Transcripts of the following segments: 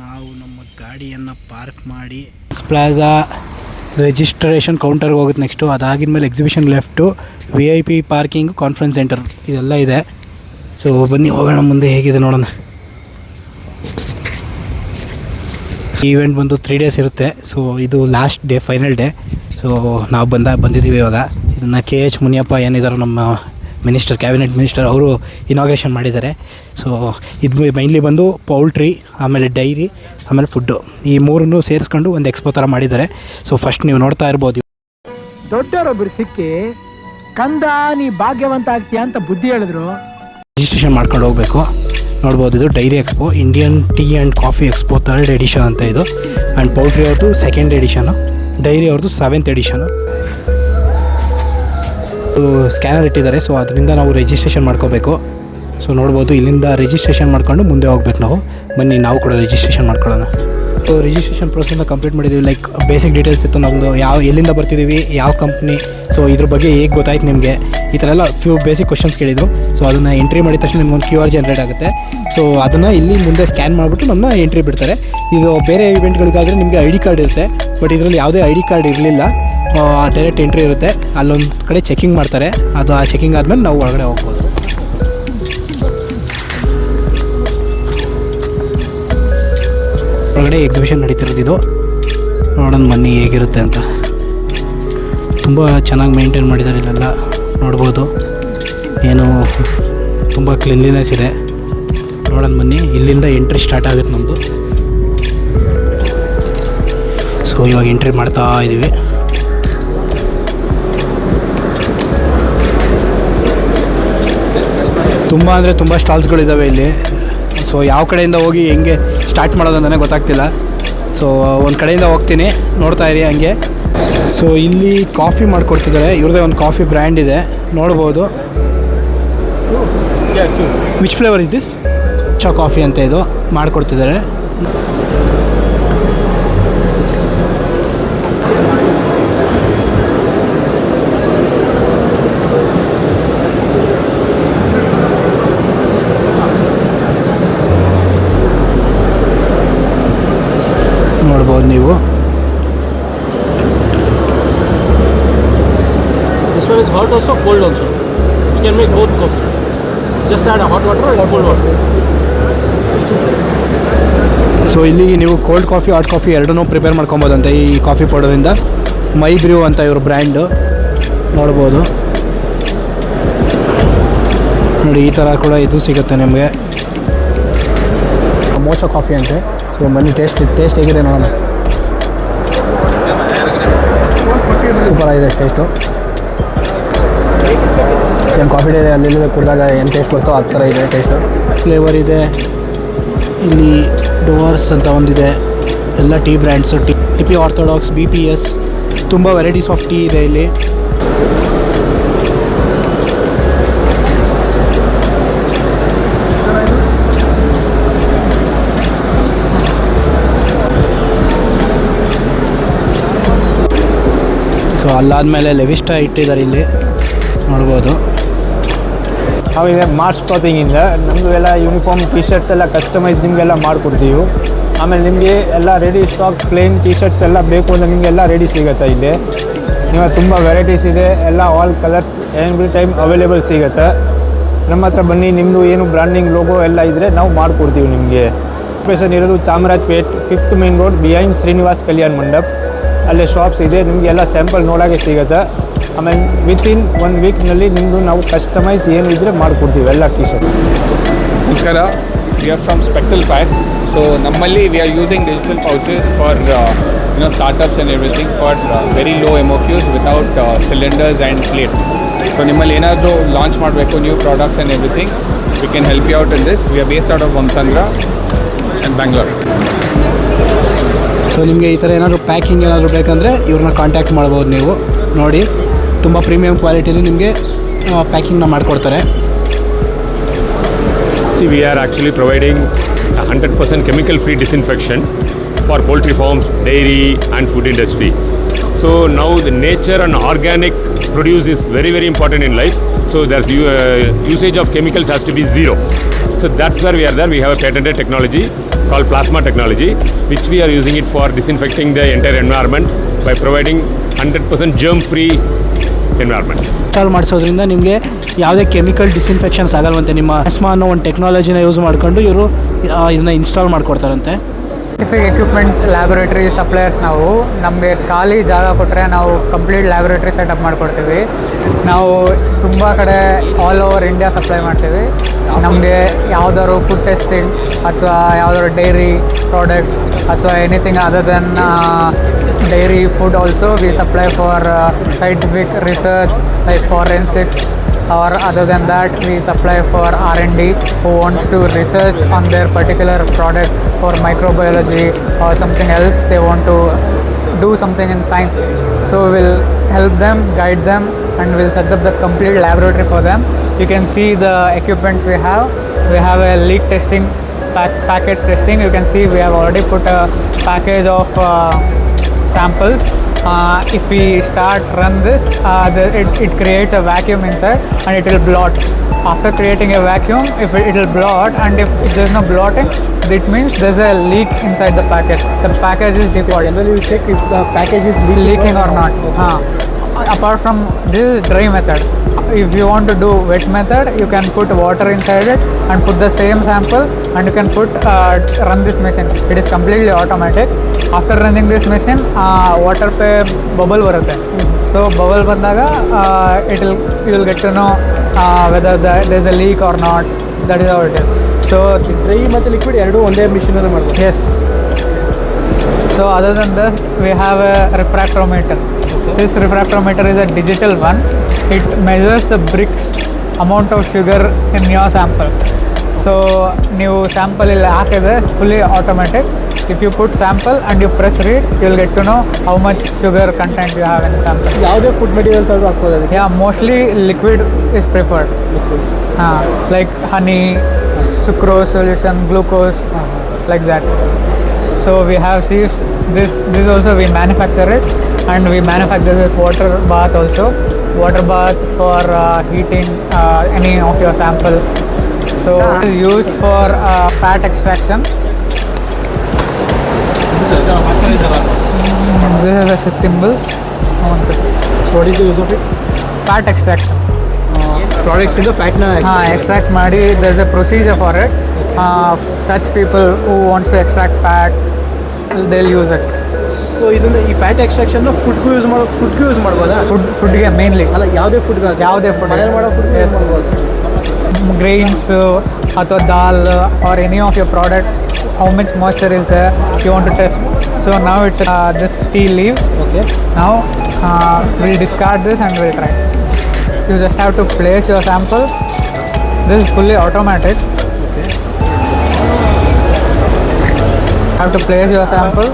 ನಾವು ನಮ್ಮ ಗಾಡಿಯನ್ನು ಪಾರ್ಕ್ ಮಾಡಿ ಪ್ಲಾಜಾ ರಿಜಿಸ್ಟ್ರೇಷನ್ ಕೌಂಟರ್ಗೆ ಹೋಗುತ್ತೆ. ನೆಕ್ಸ್ಟು ಅದಾಗಿದ ಮೇಲೆ exhibition left VIP parking conference centre ಇದೆಲ್ಲ ಇದೆ. ಸೊ ಬನ್ನಿ ಹೋಗೋಣ ಮುಂದೆ ಹೇಗಿದೆ ನೋಡೋಣ. ಈವೆಂಟ್ ಬಂದು 3 days ಇರುತ್ತೆ. ಸೊ ಇದು last day, final day. So ನಾವು ಬಂದಿದ್ದೀವಿ ಇವಾಗ. ಇದನ್ನು KH ಮುನಿಯಪ್ಪ ಏನಿದ್ದಾರೆ ನಮ್ಮ ಮಿನಿಸ್ಟರ್, ಕ್ಯಾಬಿನೆಟ್ ಮಿನಿಸ್ಟರ್, ಅವರು ಇನಾಗ್ರೇಷನ್ ಮಾಡಿದ್ದಾರೆ. ಸೊ ಇದು ಮೈನ್ಲಿ ಬಂದು ಪೌಲ್ಟ್ರಿ, ಆಮೇಲೆ ಡೈರಿ, ಆಮೇಲೆ ಫುಡ್ಡು, ಈ ಮೂರನ್ನು ಸೇರಿಸ್ಕೊಂಡು ಒಂದು ಎಕ್ಸ್ಪೋ ಥರ ಮಾಡಿದ್ದಾರೆ. ಸೊ ಫಸ್ಟ್ ನೀವು ನೋಡ್ತಾ ಇರ್ಬೋದು. ದೊಡ್ಡವರೊಬ್ಬರು ಸಿಕ್ಕಿ ಕಂದ ನೀ ಭಾಗ್ಯವಂತ ಆಗ್ತೀಯ ಅಂತ ಬುದ್ಧಿ ಹೇಳಿದ್ರು. ರಿಜಿಸ್ಟ್ರೇಷನ್ ಮಾಡ್ಕೊಂಡು ಹೋಗಬೇಕು. ನೋಡ್ಬೋದು, ಇದು dairy expo, Indian tea and coffee expo 3rd edition ಅಂತ ಇದು. ಆ್ಯಂಡ್ ಪೌಲ್ಟ್ರಿ ಅವ್ರದ್ದು 2nd ಎಡಿಷನು, ಡೈರಿ ಅವ್ರದ್ದು 7th ಎಡಿಷನು. ಸ್ಕ್ಯಾನರ್ ಇಟ್ಟಿದ್ದಾರೆ. ಸೊ ಅದರಿಂದ ನಾವು ರಿಜಿಸ್ಟ್ರೇಷನ್ ಮಾಡ್ಕೋಬೇಕು. ಸೊ ನೋಡ್ಬೋದು, ಇಲ್ಲಿಂದ ರಿಜಿಸ್ಟ್ರೇಷನ್ ಮಾಡ್ಕೊಂಡು ಮುಂದೆ ಹೋಗ್ಬೇಕು ನಾವು. ಬನ್ನಿ ನಾವು ಕೂಡ ರಿಜಿಸ್ಟ್ರೇಷನ್ ಮಾಡ್ಕೊಳ್ಳೋಣ. ಸೊ ರಿಜಿಸ್ಟ್ರೇಷನ್ ಪ್ರೊಸೆಸ್ನ ಕಂಪ್ಲೀಟ್ ಮಾಡಿದ್ದೀವಿ. ಲೈಕ್ ಬೇಸಿಕ್ ಡೀಟೇಲ್ಸ್ ಇತ್ತು ನಮ್ಮದು, ಎಲ್ಲಿಂದ ಬರ್ತಿದ್ದೀವಿ, ಯಾವ ಕಂಪ್ನಿ, ಸೊ ಇದ್ರ ಬಗ್ಗೆ ಹೇಗೆ ಗೊತ್ತಾಯ್ತು ನಿಮಗೆ, ಈ ಥರ ಎಲ್ಲ ಫ್ಯೂ ಬೇಸಿಕ್ ಕ್ವಶನ್ಸ್ ಕೇಳಿದರು. ಸೊ ಅದನ್ನು ಎಂಟ್ರಿ ಮಾಡಿದ ತಕ್ಷಣ ನಿಮ್ಗೊಂದು QR ಜನ್ರೇಟ್ ಆಗುತ್ತೆ. ಸೊ ಅದನ್ನು ಇಲ್ಲಿ ಮುಂದೆ ಸ್ಕ್ಯಾನ್ ಮಾಡಿಬಿಟ್ಟು ನಮ್ಮನ್ನ ಎಂಟ್ರಿ ಬಿಡ್ತಾರೆ. ಇದು ಬೇರೆ ಇವೆಂಟ್ಗಳಿಗಾದರೆ ನಿಮಗೆ ID ಕಾರ್ಡ್ ಇರುತ್ತೆ, ಬಟ್ ಇದರಲ್ಲಿ ಯಾವುದೇ ID ಕಾರ್ಡ್ ಇರಲಿಲ್ಲ. ಡೈರೆಕ್ಟ್ ಎಂಟ್ರಿ ಇರುತ್ತೆ. ಅಲ್ಲೊಂದು ಕಡೆ ಚೆಕಿಂಗ್ ಮಾಡ್ತಾರೆ. ಅದು ಆ ಚೆಕಿಂಗ್ ಆದಮೇಲೆ ನಾವು ಒಳಗಡೆ ಹೋಗ್ಬೋದು. ಒಳಗಡೆ ಎಕ್ಸಿಬಿಷನ್ ನಡೀತಿರೋದು ಇದು. ನೋಡೋಣ ಬನ್ನಿ ಹೇಗಿರುತ್ತೆ ಅಂತ. ತುಂಬ ಚೆನ್ನಾಗಿ ಮೇಂಟೈನ್ ಮಾಡಿದ್ದಾರೆ ಇಲ್ಲೆಲ್ಲ. ನೋಡ್ಬೋದು, ಏನು ತುಂಬ ಕ್ಲೀನ್ಲಿನೆಸ್ ಇದೆ. ನೋಡೋಣ ಬನ್ನಿ. ಇಲ್ಲಿಂದ ಎಂಟ್ರಿ ಸ್ಟಾರ್ಟ್ ಆಗುತ್ತೆ ನಮ್ಮದು. ಸೊ ಇವಾಗ ಎಂಟ್ರಿ ಮಾಡ್ತಾ ಇದ್ದೀವಿ. ತುಂಬ ಅಂದರೆ ತುಂಬ ಸ್ಟಾಲ್ಸ್ಗಳಿದ್ದಾವೆ ಇಲ್ಲಿ. ಸೊ ಯಾವ ಕಡೆಯಿಂದ ಹೋಗಿ ಹೆಂಗೆ ಸ್ಟಾರ್ಟ್ ಮಾಡೋದು ನನಗೆ ಗೊತ್ತಾಗ್ತಿಲ್ಲ. ಸೊ ಒಂದು ಕಡೆಯಿಂದ ಹೋಗ್ತೀನಿ, ನೋಡ್ತಾ ಇರಿ ಹಂಗೆ. ಸೊ ಇಲ್ಲಿ ಕಾಫಿ ಮಾಡಿಕೊಡ್ತಿದ್ದಾರೆ. ಇವ್ರದ್ದೇ ಒಂದು ಕಾಫಿ ಬ್ರ್ಯಾಂಡ್ ಇದೆ, ನೋಡ್ಬೋದು. Which flavour is this? ಚಾ ಕಾಫಿ ಅಂತ ಇದು ಮಾಡಿಕೊಡ್ತಿದ್ದಾರೆ. ನೋಡ್ಬೋದು ನೀವು. This one is hot also, cold also. You can make both coffee. Just add a hot water and cold water. So ಇಲ್ಲಿ ನೀವು ಕೋಲ್ಡ್ ಕಾಫಿ, ಹಾಟ್ ಕಾಫಿ ಎರಡನ್ನೂ ಪ್ರಿಪೇರ್ ಮಾಡ್ಕೊಬೋದಂತೆ ಈ coffee ಪೌಡರಿಂದ. ಮೈ brew ಅಂತ ಇವ್ರ ಬ್ರ್ಯಾಂಡು, ನೋಡ್ಬೋದು. ನೋಡಿ, ಈ ಥರ ಕೂಡ ಇದು ಸಿಗುತ್ತೆ ನಿಮಗೆ. ಮೋಚಾ ಕಾಫಿ ಅಂತೆ. ಸೊ ಬನ್ನಿ ಟೇಸ್ಟ್ ಹೇಗಿದೆ ನೋಡೋಣ. ಸೂಪರ್ ಆಗಿದೆ ಟೇಸ್ಟು. ಸೇಮ್ ಕಾಫಿ ಡೇ ಅಲ್ಲಿ ಕುಡಿದಾಗ ಏನು ಟೇಸ್ಟ್ ಬರ್ತೋ ಆ ಥರ ಇದೆ ಟೇಸ್ಟು. ಫ್ಲೇವರ್ ಇದೆ ಇಲ್ಲಿ. ಡೋರ್ಸ್ ಅಂತ ಒಂದಿದೆ. ಎಲ್ಲ tea brands, TP orthodox, BPS, ತುಂಬ ವೆರೈಟೀಸ್ ಆಫ್ ಟೀ ಇದೆ ಇಲ್ಲಿ. ಸೊ ಅಲ್ಲಾದಮೇಲೆ ಲೆವಿಸ್ಟಾ ಇಟ್ಟಿದ್ದಾರೆ ಇಲ್ಲಿ, ನೋಡ್ಬೋದು. ನಾವಿದೆ ಮಾರ್ಚ್ ಕ್ಲಾತಿಂಗಿಂದ ನಮ್ಮದು ಎಲ್ಲ ಯೂನಿಫಾರ್ಮ್ ಟಿ ಶರ್ಟ್ಸ್ ಎಲ್ಲ ಕಸ್ಟಮೈಸ್ ನಿಮಗೆಲ್ಲ ಮಾಡಿಕೊಡ್ತೀವಿ. ಆಮೇಲೆ ನಿಮಗೆ ಎಲ್ಲ ready stock plain T shirts ಎಲ್ಲ ಬೇಕು ಅಂದರೆ ನಿಮಗೆಲ್ಲ ರೆಡಿ ಸಿಗುತ್ತೆ ಇಲ್ಲಿ. ನೀವು ತುಂಬ ವೆರೈಟೀಸ್ ಇದೆ, ಎಲ್ಲ all colours every time available ಸಿಗುತ್ತೆ. ನಮ್ಮ ಹತ್ರ ಬನ್ನಿ, ನಿಮ್ಮದು ಏನು ಬ್ರ್ಯಾಂಡಿಂಗ್ ಲೋಗೋ ಎಲ್ಲ ಇದ್ದರೆ ನಾವು ಮಾಡಿಕೊಡ್ತೀವಿ ನಿಮಗೆ. ಲೊಕೇಶನ್ ಇರೋದು Chamarajpet 5th main road behind Srinivas Kalyan Mandap. ಅಲ್ಲೇ ಶಾಪ್ಸ್ ಇದೆ, ನಿಮಗೆಲ್ಲ ಸ್ಯಾಂಪಲ್ ನೋಡೋಕ್ಕೆ ಸಿಗುತ್ತೆ. ಆಮೇಲೆ ವಿತಿನ್ 1 ವೀಕ್ನಲ್ಲಿ ನಿಮ್ಮದು ನಾವು ಕಸ್ಟಮೈಸ್ ಏನು ಇದ್ದರೆ ಮಾಡಿಕೊಡ್ತೀವಿ ಎಲ್ಲ ಟಿ ಶರ್ಟ್. ನಮಸ್ಕಾರ, we are from Spectal Pack. So ನಮ್ಮಲ್ಲಿ we are using digital pouches for startups and everything for very low MOQs without cylinders and plates. So ನಿಮ್ಮಲ್ಲಿ ಏನಾದರೂ ಲಾಂಚ್ ಮಾಡಬೇಕು new products and everything, we can help you out in this. We are based out of Vamsandra and Bangalore. So ನಿಮಗೆ ಈ ಥರ ಏನಾದರೂ packing ಏನಾದರೂ ಬೇಕಂದರೆ ಇವ್ರನ್ನ ಕಾಂಟ್ಯಾಕ್ಟ್ ಮಾಡ್ಬೋದು ನೀವು. ನೋಡಿ, ತುಂಬ ಪ್ರೀಮಿಯಂ ಕ್ವಾಲಿಟಿಲಿ ನಿಮಗೆ ಪ್ಯಾಕಿಂಗ್ನ ಮಾಡಿಕೊಡ್ತಾರೆ. See, we are actually providing 100% chemical-free disinfection for poultry farms, dairy and food industry. So now the nature and organic produce is very, very important in life. So there's usage of chemicals has to be zero. So that's where we are there. We have a patented technology called plasma technology, which we are using it for disinfecting the entire environment by providing 100% germ-free environment. Install ಮಾಡಿಸೋದ್ರಿಂದ ನಿಮಗೆ ಯಾವುದೇ chemical ಡಿಸ್ಇನ್ಫೆಕ್ಷನ್ಸ್ ಆಗಲ್ವಂತೆ. ನಿಮ್ಮ plasma ಅನ್ನೋ ಒಂದು ಟೆಕ್ನಾಲಜಿನ use ಮಾಡ್ಕೊಂಡು ಇವರು ಇದನ್ನ install ಮಾಡ್ಕೊಡ್ತಾರಂತೆ. Scientific equipment laboratory suppliers ನಾವು. ನಮಗೆ ಖಾಲಿ ಜಾಗ ಕೊಟ್ಟರೆ ನಾವು ಕಂಪ್ಲೀಟ್ ಲ್ಯಾಬೊರೇಟರಿ ಸೆಟಪ್ ಮಾಡಿಕೊಡ್ತೀವಿ. ನಾವು ತುಂಬ ಕಡೆ ಆಲ್ ಓವರ್ ಇಂಡಿಯಾ ಸಪ್ಲೈ ಮಾಡ್ತೀವಿ. ನಮಗೆ ಯಾವ್ದಾದ್ರು ಫುಡ್ ಟೆಸ್ಟಿಂಗ್ ಅಥವಾ ಯಾವ್ದಾದ್ರು ಡೈರಿ ಪ್ರಾಡಕ್ಟ್ಸ್ ಅಥವಾ anything other than dairy food also we supply for scientific research like forensics. Or other than that, we supply for R&D who wants to research on their particular product for microbiology or something else. They want to do something in science. So we'll help them, guide them, and we'll set up the complete laboratory for them. You can see the equipment we have. We have a leak testing, packet testing. You can see we have already put a package of samples. If we run this, it creates a vacuum inside and it will blot. After creating a vacuum, if it will blot, and if there's no blotting, it means there's a leak inside the packet. The package is default. Generally you check if the package is Leaking or not. Apart from this is dry method. If you want to do wet method, you can put water inside it and put the same sample, and you can run this machine. It is completely automatic. After running this machine, water pe bubble barutte. So bubble bandaga you will get to know whether there's a leak or not. That is how it is. So dry ಮತ್ತು liquid ಎರಡೂ ಒಂದೇ ಮಿಷಿನಲ್ಲಿ ಮಾಡ್ಬೋದು. yes. So other than this, we have a refractometer. This refractometer is a digital one. It measures the bricks amount of sugar in your sample. So ನೀವು sample ಇಲ್ಲಿ ಹಾಕಿದ್ರೆ fully automatic. If you put sample and you press read, you will get to know how much sugar content you have in the sample. ಯಾವುದೇ food materials ಆದರೂ ಹಾಕ್ಬೋದು ಅದಕ್ಕೆ. Yeah, mostly liquid is preferred. Like honey, sucrose solution, glucose, like that. So we have sieves. This also we manufacture it, and we manufacture this water bath also. Water bath for heating any of your sample. So it is used for fat extraction. This is a thimbles. So what is the use of it? Fat extraction. Products ಇಂದ ಫ್ಯಾಟ್ನ Extract ಮಾಡಿ. There's a procedure for it. Such people who wants to extract fat, they'll use it. So ಇದನ್ನು ಈ fat extraction ಫುಡ್ಗೂ use ಮಾಡ್ಬೋದಾ? ಫುಡ್ಗೆ mainly ಅಲ್ಲ, ಯಾವುದೇ food ಮನೇಲಿ ಮಾಡೋ food use ಮಾಡ್ಬೋದು. grains ಅಥವಾ dal or any of your product, how much moisture is there, you want to test. So now it's this tea leaves. Okay. Now we'll discard this and we'll try. You just have to place your sample. This is fully automatic. Okay. Have to place your sample,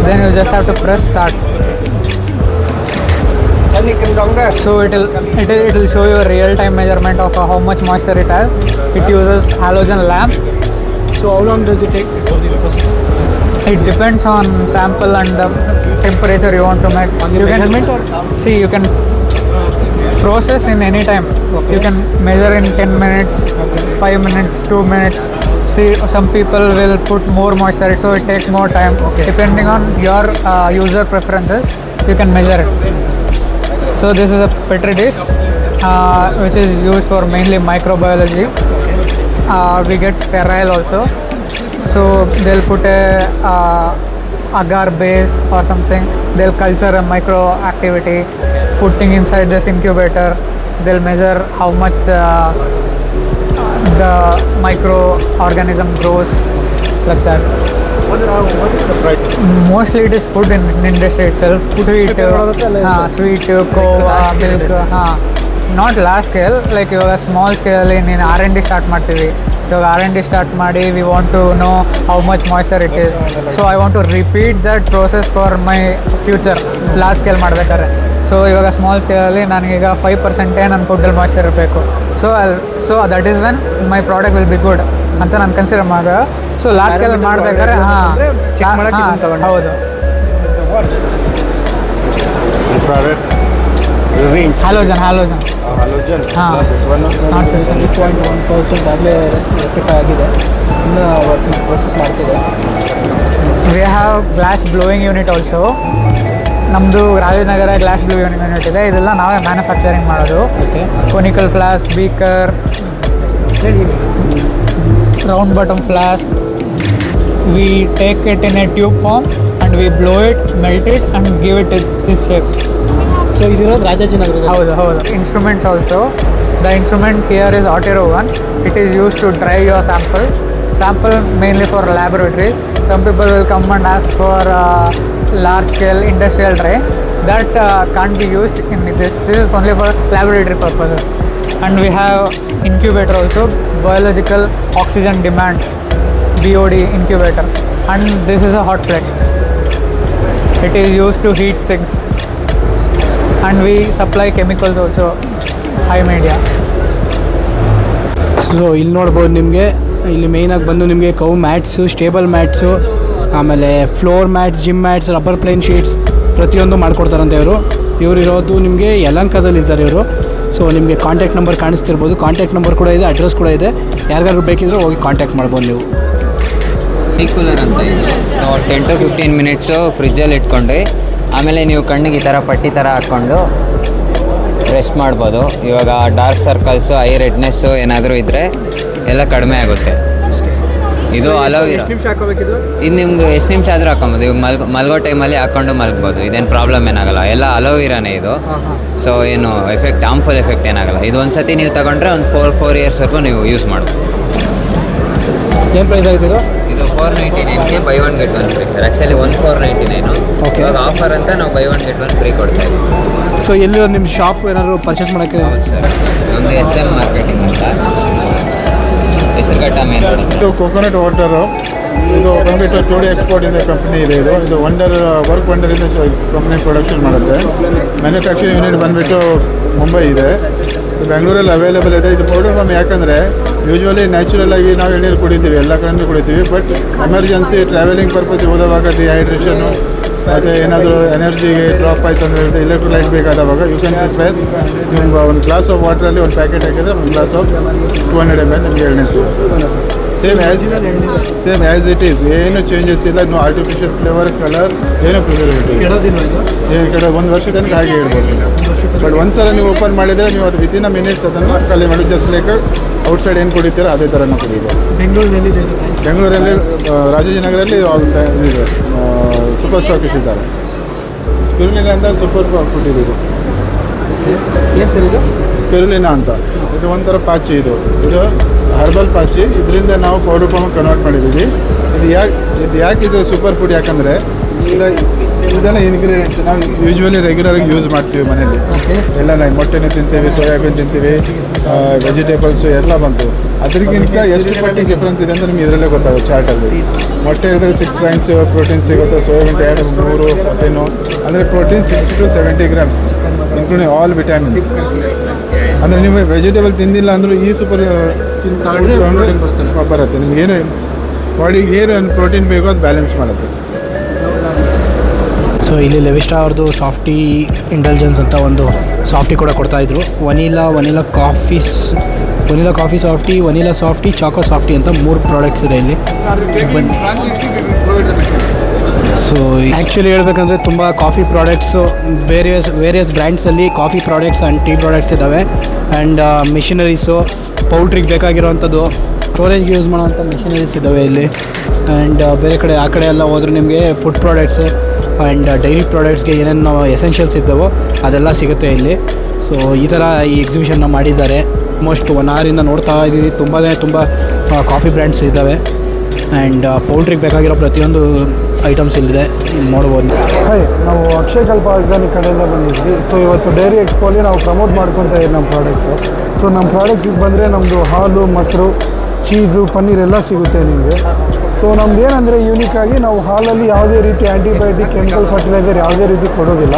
then you just have to press start. So it will show you a real time measurement of how much moisture it has. It uses halogen lamp. So how long does it take to go through the process? It depends on sample and the temperature you want to make. On the measurement or? See, you can process in any time. Okay. You can measure in 10 minutes, 5 minutes, 2 minutes. See, some people will put more moisture, so it takes more time. Okay. Depending on your user preferences, you can measure it. So this is a petri dish, which is used for mainly microbiology. We get sterile also. So they'll put a agar base or something. They'll culture a micro activity, putting inside this incubator. They'll measure how much the microorganism grows, like that. What is the price? Mostly it is food in industry itself. Sweet, kova, milk. Not large scale, like ಇವಾಗ small scale in R&D start ಮಾಡ್ತೀವಿ. ಇವಾಗ R&D start ಮಾಡಿ we want to know how much moisture it is. So I want to repeat that process for my future large scale ಮಾಡ್ಬೇಕಾದ್ರೆ. So ಇವಾಗ small ಸ್ಕೇಲಲ್ಲಿ ನನಗೀಗ 5% ನನ್ನ ಫುಡ್ಡಲ್ಲಿ moisture ಇರಬೇಕು. So that is when my product will be good ಅಂತ ನಾನು consider ಮಾಡಿದಾಗ. So large scale ಮಾಡ್ಬೇಕಾದ್ರೆ check ಹೌದು. Infrared. range. Halogen Halogen. ಹಾ. This one. ನಾಟ್ ದಿಸ್ 3.1% ಆಗಲೇ ರೆಕ್ಟಿಫೈ ಆಗಿದೆ, ಇನ್ನು ವರ್ಕಿಂಗ್ ಪ್ರೋಸೆಸ್ ಮಾಡ್ತಿದೆ. We have glass blowing unit also. ನಮ್ಮದು ರಾಜನಗರ ಗ್ಲಾಸ್ ಬ್ಲೋಯಿಂಗ್ ಯೂನಿಟ್ ಇದೆ. ಇದೆಲ್ಲ ನಾವೇ ಮ್ಯಾನುಫ್ಯಾಕ್ಚರಿಂಗ್ ಮಾಡೋದು. Okay, conical flask, beaker, round bottom flask. We take it in a tube form and we blow it, melt it and give it this shape. So ಇದಿರೋದು ರಾಜಾಜಿನಗರ. ಹೌದು. Instruments also. The instrument here is hot air oven. It is use to dry your sample mainly for laboratory. Some people will come and ask for large scale industrial dry. That can't be used in this. This is only for laboratory purposes. And we have incubator also, biological oxygen demand, BOD incubator. And this is a hot plate. It is used to heat things. And we supply chemicals also, high media. So ಇಲ್ಲಿ ನೋಡ್ಬೋದು ನಿಮಗೆ, ಇಲ್ಲಿ ಮೇಯ್ನಾಗಿ ಬಂದು ನಿಮಗೆ cow mats, stable mats, ಆಮೇಲೆ floor mats, gym mats, rubber plain sheets ಪ್ರತಿಯೊಂದು ಮಾಡ್ಕೊಡ್ತಾರಂತೆ ಇವರು ಇರೋದು ನಿಮಗೆ ಯಲಹಂಕದಲ್ಲಿ ಇದ್ದಾರೆ ಇವರು. ಸೊ ನಿಮಗೆ ಕಾಂಟ್ಯಾಕ್ಟ್ ನಂಬರ್ ಕಾಣಿಸ್ತಿರ್ಬೋದು, ಕಾಂಟ್ಯಾಕ್ಟ್ ನಂಬರ್ ಕೂಡ ಇದೆ, ಅಡ್ರೆಸ್ ಕೂಡ ಇದೆ. ಯಾರಿಗಾದ್ರು ಬೇಕಿದ್ರೆ ಹೋಗಿ ಕಾಂಟ್ಯಾಕ್ಟ್ ಮಾಡ್ಬೋದು ನೀವು. ಟೀ ಕೂಲರ್ ಅಂತ ಇದೆ. ಸೊ 10 to 15 ಮಿನಿಟ್ಸು ಫ್ರಿಜ್ಜಲ್ಲಿ ಇಟ್ಕೊಂಡು ಆಮೇಲೆ ನೀವು ಕಣ್ಣಿಗೆ ಈ ಥರ ಪಟ್ಟಿ ಥರ ಹಾಕ್ಕೊಂಡು ರೆಸ್ಟ್ ಮಾಡ್ಬೋದು. ಇವಾಗ ಡಾರ್ಕ್ ಸರ್ಕಲ್ಸು, ಐ ರೆಡ್ನೆಸ್ಸು ಏನಾದರೂ ಇದ್ದರೆ ಎಲ್ಲ ಕಡಿಮೆ ಆಗುತ್ತೆ ಅಷ್ಟೇ. ಇದು ಅಲೋವಿರಾ. ಇದು ನಿಮ್ಗೆ ಎಷ್ಟು ನಿಮಿಷ ಆದರೂ ಹಾಕೊಬೋದು. ಇವಾಗ ಮಲ್ಗೋ ಟೈಮಲ್ಲಿ ಹಾಕ್ಕೊಂಡು ಮಲ್ಗ್ಬೋದು. ಇದೇನು ಪ್ರಾಬ್ಲಮ್ ಏನಾಗಲ್ಲ. ಎಲ್ಲ ಅಲೋವಿರಾನೇ ಇದು. ಸೊ ಏನು ಹಾರ್ಮ್ಫುಲ್ ಎಫೆಕ್ಟ್ ಏನಾಗಲ್ಲ. ಇದು ಒಂದು ಸತಿ ನೀವು ತಗೊಂಡ್ರೆ ಒಂದು 4 ಇಯರ್ಸ್ವರೆಗೂ ನೀವು ಯೂಸ್ ಮಾಡ್ಬೋದು. ಏನು ಪ್ರೈಸ್ ಆಗಿದೆ ಇದು 499ಗೆ buy 1 get 1 free sir. Actually 1499. Okay. ಇವಾಗ ಆಫರ್ ಅಂತ ನಾವು ಬೈ 1 get 1 ಫ್ರೀ ಕೊಡ್ತಾ ಇದ್ದೀವಿ. ಸೊ ಎಲ್ಲಿರೋ ನಿಮ್ಮ ಶಾಪ್ ಏನಾದ್ರು ಪರ್ಚೇಸ್ ಮಾಡೋಕ್ಕೆ? ಹೌದು ಸರ್, ಒಂದು SM ಮಾರ್ಕೆಟಿಂಗ್ ಅಂತ ಹೆಸರುಘಟ್ಟ ಮೇನ್ ರೋಡ್. ಇದು ಕೊಕೊನಟ್ ವಾಟರು. ಇದು ಬಂದ್ಬಿಟ್ಟು ಟೋಡಿ ಎಕ್ಸ್ಪೋರ್ಟ್ ಇಂದ ಕಂಪ್ನಿ ಇದೆ. ಇದು ವರ್ಕ್ ವಂಡರಿಂದ ಕಂಪ್ನಿ ಪ್ರೊಡಕ್ಷನ್ ಮಾಡುತ್ತೆ. ಮ್ಯಾನುಫ್ಯಾಕ್ಚರಿಂಗ್ ಯೂನಿಟ್ ಬಂದುಬಿಟ್ಟು ಮುಂಬೈ ಇದೆ, ಬೆಂಗಳೂರಲ್ಲಿ ಅವೈಲೇಬಲ್ ಇದೆ. ಇದು ಪೌಡರ್ ಫಾರ್ಮ್ ಯಾಕಂದರೆ ಯೂಶ್ವಲಿ ನ್ಯಾಚುರಲ್ ಆಗಿ ನಾವು ಎಣ್ಣೀರು ಕುಡಿತೀವಿ, ಎಲ್ಲ ಕಡೆಯೂ ಕುಡಿತೀವಿ. But emergency travelling purpose ಹೋದವಾಗ dehydration ಮತ್ತು ಏನಾದರೂ ಎನರ್ಜಿಗೆ ಡ್ರಾಪ್ ಆಯಿತು ಅಂದರೆ ಎಲೆಕ್ಟ್ರೋಲೈಟ್ ಬೇಕಾದವಾಗ ಯು ಕ್ಯಾನ್ ಪ್ರಿಪೇರ್. ನಿಮ್ಗೆ ಒಂದು ಗ್ಲಾಸ್ ಆಫ್ ವಾಟ್ರಲ್ಲಿ ಒಂದು ಪ್ಯಾಕೆಟ್ ಹಾಕಿದರೆ ಒಂದು ಗ್ಲಾಸ್ ಆಫ್ 200 ml ನಿಮಗೆ ಎಣ್ಣೆ ಸಿಗುತ್ತೆ. ಸೇಮ್ ಆ್ಯಸ್ ಇಟ್ ಈಸ್, ಏನು ಚೇಂಜಸ್ ಇಲ್ಲ. ನೋ ಆರ್ಟಿಫಿಷಿಯಲ್ ಫ್ಲೇವರ್, ಕಲರ್, ಏನು ಪ್ರಿಸರ್ವೇಟಿವ್ ಏನು ಕೆಡ. 1 ವರ್ಷ ತನಕ ಹಾಗೆ ಇಡ್ಬೋದು. ಬಟ್ ಒಂದ್ಸಲ ನೀವು ಓಪನ್ ಮಾಡಿದರೆ ನೀವು ಅದು ವಿತಿನ್ ಅ ಮಿನಿಟ್ಸ್ ಅದನ್ನು ಖಾಲಿ ಮಾಡಿ ಜಸ್ಟ್ ಲೈಕ್ ಔಟ್ಸೈಡ್ ಏನು ಕುಡಿತೀರೋ ಅದೇ ಥರನೂ ಕುಡಿಬೋದು. ಬೆಂಗಳೂರಲ್ಲಿ ರಾಜಾಜಿನಗರಲ್ಲಿ ಇದೆ, ಸೂಪರ್ ಸ್ಟಾಕಿಸ್ಟ್ ಇದ್ದಾರೆ. ಸ್ಪಿರುಲಿನಾ ಅಂತ ಸೂಪರ್ ಫುಡ್ ಇದು. ಸ್ಪಿರುಲಿನಾ ಅಂತ ಇದು ಒಂಥರ ಪಾಚಿ. ಇದು ಹರ್ಬಲ್ ಪಾಚಿ. ಇದರಿಂದ ನಾವು ಪೌಡರ್ ಫಾರ್ಮ್ ಕನ್ವರ್ಟ್ ಮಾಡಿದ್ದೀವಿ. ಇದು ಯಾಕೆ ಇದು ಸೂಪರ್ ಫುಡ್ ಯಾಕಂದರೆ ಇದೆಲ್ಲ ಇಂಗ್ರೀಡಿಯೆಂಟ್ಸ್ ನಾವು ಯೂಶ್ವಲಿ ರೆಗ್ಯುಲರಾಗಿ ಯೂಸ್ ಮಾಡ್ತೀವಿ ಮನೇಲಿ. ಎಲ್ಲ ನಾವು ಮೊಟ್ಟೆನೂ ತಿಂತೀವಿ, ಸೋಯಾಬೀನ್ ತಿಂತೀವಿ, ವೆಜಿಟೇಬಲ್ಸು ಎಲ್ಲ ಬಂತು. ಅದಕ್ಕಿಂತ ಎಷ್ಟು ಪಟ್ಟಿ ಡಿಫ್ರೆನ್ಸ್ ಇದೆ ಅಂತ ನಿಮ್ಗೆ ಇದರಲ್ಲೇ ಗೊತ್ತಾಗುತ್ತೆ ಚಾರ್ಟಲ್ಲಿ. ಮೊಟ್ಟೆ ಇದ್ದರೆ 6 grams ಪ್ರೋಟೀನ್ ಸಿಗುತ್ತೆ, ಸೋಯಾಬೀನ್ 3 14 ಅಂದರೆ protein 60 to 70 grams including all vitamins. ಅಂದರೆ ನೀವು ವೆಜಿಟೇಬಲ್ ತಿಂದಿಲ್ಲ ಅಂದರೂ ಈ ಸೂಪರ್ ಬರುತ್ತೆ. ನಿಮ್ಗೇನು ಬಾಡಿಗೆ ಏನು ಪ್ರೋಟೀನ್ ಬೇಕೋ ಅದು ಬ್ಯಾಲೆನ್ಸ್ ಮಾಡುತ್ತೆ. ಸೊ ಇಲ್ಲಿ ಲೆವಿಸ್ಟಾ ಅವ್ರದ್ದು ಸಾಫ್ಟಿ ಇಂಟೆಲಿಜೆನ್ಸ್ ಅಂತ ಒಂದು ಸಾಫ್ಟಿ ಕೂಡ ಕೊಡ್ತಾಯಿದ್ರು. Vanilla coffee softy, vanilla softy, choco softy ಅಂತ 3 ಪ್ರಾಡಕ್ಟ್ಸ್ ಇದೆ ಇಲ್ಲಿ. ಬನ್ನಿ. ಸೊ ಆ್ಯಕ್ಚುಲಿ ಹೇಳ್ಬೇಕಂದ್ರೆ ತುಂಬ ಕಾಫಿ ಪ್ರಾಡಕ್ಟ್ಸು ವೇರಿಯಸ್ ಬ್ರ್ಯಾಂಡ್ಸಲ್ಲಿ coffee products and tea products ಇದ್ದಾವೆ. ಆ್ಯಂಡ್ ಮಿಷಿನರೀಸು, ಪೌಲ್ಟ್ರಿಗೆ ಬೇಕಾಗಿರೋವಂಥದ್ದು, ಸ್ಟೋರೇಜ್ಗೆ ಯೂಸ್ ಮಾಡೋವಂಥ ಮಿಷಿನರೀಸ್ ಇದ್ದಾವೆ ಇಲ್ಲಿ. ಆ್ಯಂಡ್ ಬೇರೆ ಕಡೆ ಆ ಕಡೆ ಎಲ್ಲ ಹೋದ್ರೆ ನಿಮಗೆ ಫುಡ್ ಪ್ರಾಡಕ್ಟ್ಸು ಆ್ಯಂಡ್ ಡೈರಿ ಪ್ರಾಡಕ್ಟ್ಸ್ಗೆ ಏನೇನು ಎಸೆನ್ಷಿಯಲ್ಸ್ ಇದ್ದಾವೋ ಅದೆಲ್ಲ ಸಿಗುತ್ತೆ ಇಲ್ಲಿ. ಸೊ ಈ ಥರ ಈ ಎಕ್ಸಿಬಿಷನ್ನ ಮಾಡಿದ್ದಾರೆ. ಆಲ್ಮೋಸ್ಟ್ 1 hour ನೋಡ್ತಾ ಇದ್ದೀವಿ. ತುಂಬ ಕಾಫಿ ಬ್ರ್ಯಾಂಡ್ಸ್ ಇದ್ದಾವೆ. ಆ್ಯಂಡ್ ಪೌಲ್ಟ್ರಿಗೆ ಬೇಕಾಗಿರೋ ಪ್ರತಿಯೊಂದು ಐಟಮ್ಸ್ ಇಲ್ಲಿದೆ, ಇಲ್ಲಿ ನೋಡ್ಬೋದು. ಹಾಯ್, ನಾವು ಅಕ್ಷಯ್ ಕಲ್ಪ ಆರ್ಗಾನಿಕ್ ಕಡೆಯಿಂದ ಬಂದಿದ್ವಿ. ಸೊ ಇವತ್ತು ಡೈರಿ ಎಕ್ಸ್ಪೋಲಿ ನಾವು ಪ್ರಮೋಟ್ ಮಾಡ್ಕೊತಾ ಇದ್ದೀವಿ ನಮ್ಮ ಪ್ರಾಡಕ್ಟ್ಸು. ಸೊ ನಮ್ಮ ಪ್ರಾಡಕ್ಟ್ಸಿಗೆ ಬಂದರೆ ನಮ್ಮದು ಹಾಲು, ಮೊಸರು, ಚೀಸು, ಪನ್ನೀರ್ ಎಲ್ಲ ಸಿಗುತ್ತೆ ನಿಮಗೆ. ಸೊ ನಮ್ದು ಏನಂದರೆ ಯೂನಿಕಾಗಿ ನಾವು ಹಾಲಲ್ಲಿ ಯಾವುದೇ ರೀತಿ ಆ್ಯಂಟಿಬಯೋಟಿಕ್, ಕೆಮಿಕಲ್ ಫರ್ಟಿಲೈಸರ್ ಯಾವುದೇ ರೀತಿ ಕೊಡೋದಿಲ್ಲ.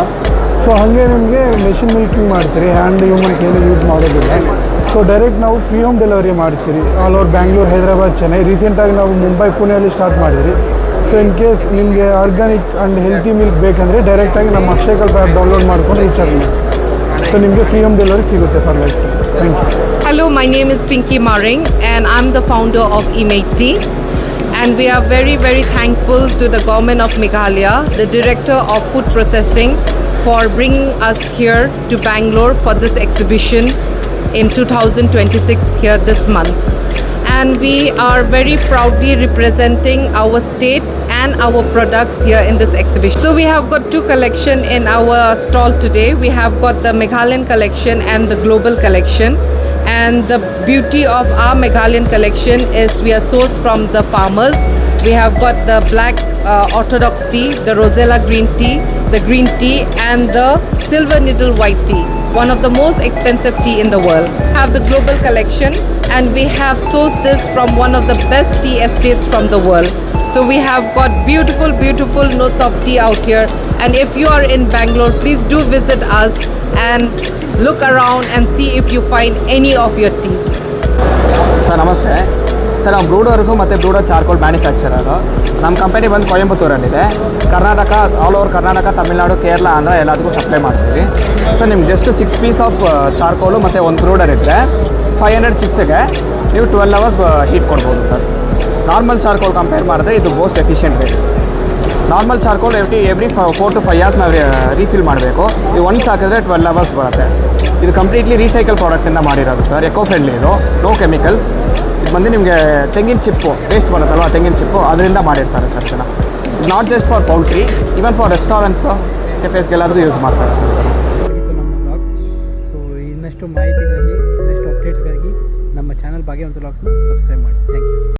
ಸೊ ಹಾಗೆ ನಿಮಗೆ ಮೆಷಿನ್ ಮಿಲ್ಕಿಂಗ್ ಮಾಡ್ತೀರಿ, ಹ್ಯಾಂಡ್ ಹ್ಯೂಮನ್ಸ್ ಏನು ಯೂಸ್ ಮಾಡೋದಿಲ್ಲ. ಸೊ ಡೈರೆಕ್ಟ್ ನಾವು ಫ್ರೀ ಹೋಮ್ ಡೆಲಿವರಿ ಮಾಡ್ತೀರಿ ಆಲ್ ಓವರ್ ಬ್ಯಾಂಗ್ಳೂರು, ಹೈದರಾಬಾದ್, ಚೆನ್ನೈ. ರೀಸೆಂಟಾಗಿ ನಾವು ಮುಂಬೈ, ಪುಣೆಯಲ್ಲಿ ಸ್ಟಾರ್ಟ್ ಮಾಡಿದ್ರಿ. ಸೊ ಇನ್ ಕೇಸ್ ನಿಮಗೆ ಆರ್ಗ್ಯಾನಿಕ್ ಆ್ಯಂಡ್ ಹೆಲ್ತಿ ಮಿಲ್ಕ್ ಬೇಕಂದರೆ ಡೈರೆಕ್ಟಾಗಿ ನಮ್ಮ ಅಕ್ಷಯ್ ಕಲ್ಪ ಆ್ಯಪ್ ಡೌನ್ಲೋಡ್ ಮಾಡ್ಕೊಂಡು ರೀಚಾರ್ಜ್ ಮಾಡಿ. ಸೊ ನಿಮಗೆ ಫ್ರೀ ಹೋಮ್ ಡೆಲಿವರಿ ಸಿಗುತ್ತೆ for life. Thank you. Hello, my name is Pinky Maring and I'm the founder of eMake Tea. And we are very, very thankful to the government of Meghalaya, the director of food processing, for bringing us here to Bangalore for this exhibition in 2026 here this month. And we are very proudly representing our state and our products here in this exhibition. So we have got two collection in our stall today. We have got the Meghalayan collection and the global collection. And the beauty of our Meghalayan collection is we are sourced from the farmers. We have got the black orthodox tea, the Rosella green tea, the green tea and the silver needle white tea. One of the most expensive tea in the world. Have the global collection and we have sourced this from one of the best tea estates from the world. So we have got beautiful, beautiful notes of tea out here. And if you are in Bangalore, please do visit us and look around and see if you find any of your teas. Sir ನಮಸ್ತೆ sir, ನಾವು ಬ್ರೂಡರ್ಸು ಮತ್ತು brooder charcoal manufacturer. ನಮ್ಮ company ಬಂದು ಕೊಯಂಬತ್ತೂರಲ್ಲಿದೆ. Karnataka, all over Karnataka, Tamil Nadu, Kerala, Andhra ಎಲ್ಲದಕ್ಕೂ supply ಮಾಡ್ತೀವಿ. Sir ನಿಮ್ಗೆ just 6 piece of ಚಾರ್ಕೋಲು ಮತ್ತು ಒಂದು ಬ್ರೂಡರ್ ಇದ್ದರೆ 500 ಚಿಕ್ಸಿಗೆ ನೀವು 12 ಅವರ್ಸ್ ಹೀಟ್ ಕೊಡ್ಬೋದು ಸರ್. ನಾರ್ಮಲ್ ಚಾರ್ಕೋಲ್ ಕಂಪೇರ್ ಮಾಡಿದ್ರೆ ಇದು most efficient way. Normal charcoal every 4 to 5 years ನಾವು ರೀಫಿಲ್ ಮಾಡಬೇಕು. ಇದು ಒನ್ಸ್ ಹಾಕಿದ್ರೆ 12 ಅವರ್ಸ್ ಬರುತ್ತೆ. ಇದು ಕಂಪ್ಲೀಟ್ಲಿ ರೀಸೈಕಲ್ ಪ್ರಾಡಕ್ಟಿಂದ ಮಾಡಿರೋದು ಸರ್. ಎಕೋ ಫ್ರೆಂಡ್ಲಿ ಇದು, ನೋ ಕೆಮಿಕಲ್ಸ್. ಇದು ಬಂದು ನಿಮಗೆ ತೆಂಗಿನ ಚಿಪ್ಪು ವೇಸ್ಟ್ ಬರುತ್ತಲ್ವ, ತೆಂಗಿನ ಚಿಪ್ಪು ಅದರಿಂದ ಮಾಡಿರ್ತಾರೆ ಸರ್ ಇದನ್ನು. ಇದು not just for poultry, even for restaurants, ಕೆಫೇಸ್ಗೆಲ್ಲಾದರೂ ಯೂಸ್ ಮಾಡ್ತಾರೆ ಸರ್ ಇದನ್ನು. ನಮ್ಮ ಬ್ಲಾಗ್. ಸೊ ಇನ್ನಷ್ಟು ಮಾಹಿತಿಗಾಗಿ, ಇನ್ನಷ್ಟು ಅಪ್ಡೇಟ್ಸ್ಗಾಗಿ ನಮ್ಮ ಚಾನಲ್ ಭಾಗ್ಯವಂತ ಬ್ಲಾಗ್ಸ್ನ ಸಬ್ಸ್ಕ್ರೈಬ್ ಮಾಡಿ. Thank you.